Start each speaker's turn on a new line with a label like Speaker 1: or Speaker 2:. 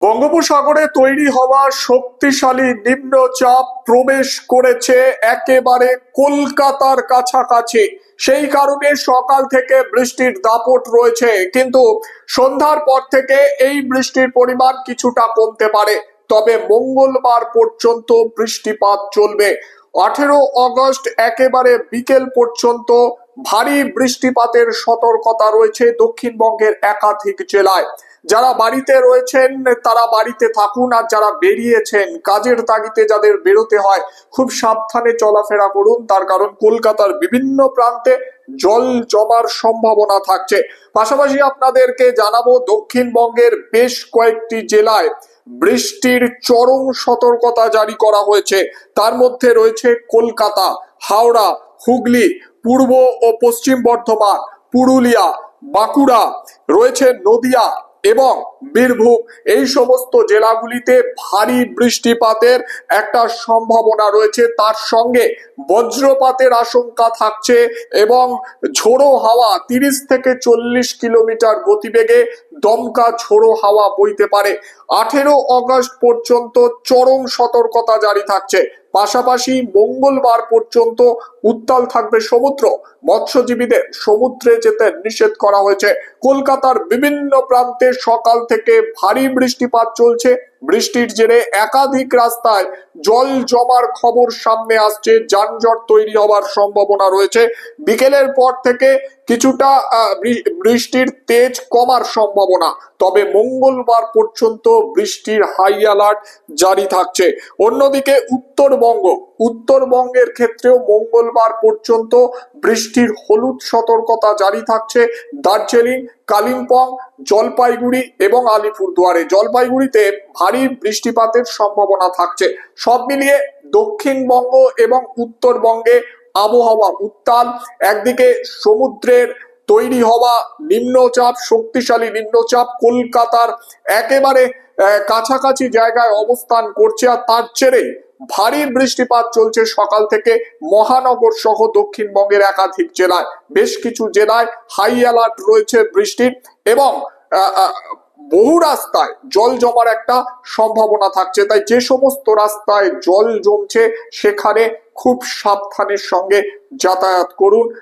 Speaker 1: বঙ্গোপসাগরে তৈরি হওয়া শক্তিশালী নিম্নচাপ প্রবেশ করেছে একেবারে কলকাতার কাছাকাছি। সেই কারণে সকাল থেকে বৃষ্টির দাপট রয়েছে, কিন্তু সন্ধ্যার পর থেকে এই বৃষ্টির পরিমাণ কিছুটা কমতে পারে। তবে মঙ্গলবার পর্যন্ত বৃষ্টিপাত চলবে। 18 আগস্ট একেবারে বিকেল পর্যন্ত ভারী বৃষ্টিপাতের সতর্কতা রয়েছে দক্ষিণবঙ্গের একাধিক জেলায়। যারা বাড়িতে রয়েছেন তারা বাড়িতে থাকুন, আর যারা বেরিয়েছেন কাজের তাগিদে যাদের বেরোতে হয় খুব সাবধানে চলাফেরা করুন, তার কারণ কলকাতার বিভিন্ন প্রান্তে জল জমার সম্ভাবনা থাকছে। পাশাপাশি আপনাদেরকে জানাবো দক্ষিণবঙ্গের বেশ কয়েকটি জেলায় বৃষ্টির চরম সতর্কতা জারি করা হয়েছে। তার মধ্যে রয়েছে কলকাতা, হাওড়া, হুগলি, পূর্ব ও পশ্চিম বর্ধমান, পুরুলিয়া, বাঁকুড়া, রয়েছে নদিয়া এবং বীরভূম। এই সমস্ত জেলাগুলিতে ভারী বৃষ্টিপাতের একটা সম্ভাবনা রয়েছে, তার সঙ্গে বজ্রপাতের আশঙ্কা থাকছে এবং ঝোড়ো হাওয়া 30 থেকে 40 কিলোমিটার গতিবেগে দমকা ঝোড়ো হাওয়া বইতে পারে। 18 আগস্ট পর্যন্ত চরম সতর্কতা জারি থাকছে। পাশাপাশি মঙ্গলবার পর্যন্ত উত্তাল থাকবে সমুদ্র। মৎস্যজীবীদের সমুদ্রে যেতে নিষেধ করা হয়েছে। কলকাতার বিভিন্ন প্রান্তে সকাল থেকে ভারী বৃষ্টিপাত চলছে। বৃষ্টির জেরে একাধিক রাস্তায় জল জমার খবর সামনে আসছে, যানজট তৈরি হওয়ার সম্ভাবনা রয়েছে। বিকেলের পর থেকে কিছুটা বৃষ্টির তেজ কমার সম্ভাবনা, তবে মঙ্গলবার পর্যন্ত বৃষ্টির হাই অ্যালার্ট জারি থাকছে। অন্যদিকে উত্তরবঙ্গের ক্ষেত্রেও মঙ্গলবার পর্যন্ত বৃষ্টির হলুদ সতর্কতা জারি থাকছে। দার্জিলিং, কালিম্পং, জলপাইগুড়ি এবং আলিপুরদুয়ারে। জলপাইগুড়িতে ভারী বৃষ্টিপাতের সম্ভাবনা থাকছে। সব মিলিয়ে দক্ষিণবঙ্গ এবং উত্তরবঙ্গে আবহাওয়া উত্তাল। একদিকে সমুদ্রের তৈরি হওয়া নিম্নচাপ, শক্তিশালী নিম্নচাপ কলকাতার একেবারে কাছাকাছি জায়গায় অবস্থান করছে, আর তার জেরে ভারী বৃষ্টিপাত চলছে সকাল থেকে মহানগর সহ দক্ষিণবঙ্গের একাধিক জেলায়। বেশ কিছু জেলায় হাই অ্যালার্ট রয়েছে বৃষ্টির, এবং বহু রাস্তায় জল জমার একটা সম্ভাবনা থাকছে। তাই যে সমস্ত রাস্তায় জল জমছে সেখানে খুব সাবধানের সঙ্গে যাতায়াত করুন।